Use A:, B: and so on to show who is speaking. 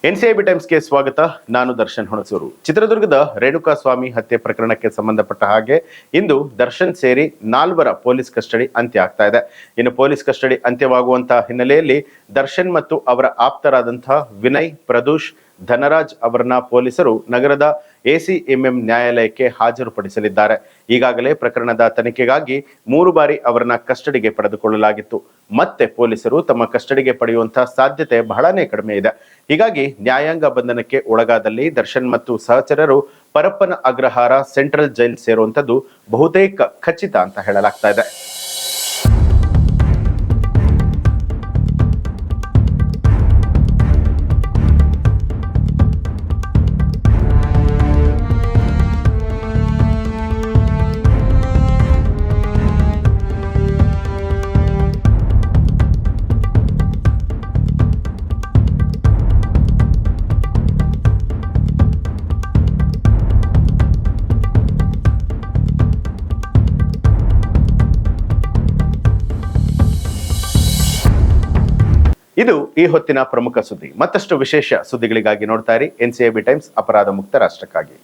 A: NCIB ಟೈಮ್ಸ್ಗೆ ಸ್ವಾಗತ. ನಾನು ದರ್ಶನ್ ಹುಣಸೂರು. ಚಿತ್ರದುರ್ಗದ ರೇಣುಕಾಸ್ವಾಮಿ ಹತ್ಯೆ ಪ್ರಕರಣಕ್ಕೆ ಸಂಬಂಧಪಟ್ಟ ಹಾಗೆ ಇಂದು ದರ್ಶನ್ ಸೇರಿ 4 ಪೊಲೀಸ್ ಕಸ್ಟಡಿ ಅಂತ್ಯ ಆಗ್ತಾ ಇದೆ. ಇನ್ನು ಪೊಲೀಸ್ ಕಸ್ಟಡಿ ಅಂತ್ಯವಾಗುವಂತಹ ಹಿನ್ನೆಲೆಯಲ್ಲಿ ದರ್ಶನ್ ಮತ್ತು ಅವರ ಆಪ್ತರಾದಂತಹ ವಿನಯ್, ಪ್ರದೂಷ್, ಧನರಾಜ್ ಅವರನ್ನ ಪೊಲೀಸರು ನಗರದ ಎಸಿಎಂಎಂ ನ್ಯಾಯಾಲಯಕ್ಕೆ ಹಾಜರುಪಡಿಸಲಿದ್ದಾರೆ. ಈಗಾಗಲೇ ಪ್ರಕರಣದ ತನಿಖೆಗಾಗಿ 3 ಬಾರಿ ಅವರನ್ನ ಕಸ್ಟಡಿಗೆ ಪಡೆದುಕೊಳ್ಳಲಾಗಿತ್ತು. ಮತ್ತೆ ಪೊಲೀಸರು ತಮ್ಮ ಕಸ್ಟಡಿಗೆ ಪಡೆಯುವಂತಹ ಸಾಧ್ಯತೆ ಬಹಳನೇ ಕಡಿಮೆ ಇದೆ. ಹೀಗಾಗಿ ನ್ಯಾಯಾಂಗ ಬಂಧನಕ್ಕೆ ಒಳಗಾದಲ್ಲಿ ದರ್ಶನ್ ಮತ್ತು ಸಹಚರರು ಪರಪ್ಪನ ಅಗ್ರಹಾರ ಸೆಂಟ್ರಲ್ ಜೈಲ್ ಸೇರುವಂತದ್ದು ಬಹುತೇಕ ಖಚಿತ ಅಂತ ಹೇಳಲಾಗ್ತಾ ಇದೆ. ಇದು ಈ ಹೊತ್ತಿನ ಪ್ರಮುಖ ಸುದ್ದಿ. ಮತ್ತಷ್ಟು ವಿಶೇಷ ಸುದ್ದಿಗಳಿಗಾಗಿ ನೋಡ್ತಾ ಇರಿ ಎನ್ಸಿಐಬಿ ಟೈಮ್ಸ್, ಅಪರಾಧ ಮುಕ್ತ ರಾಷ್ಟ್ರಕ್ಕಾಗಿ.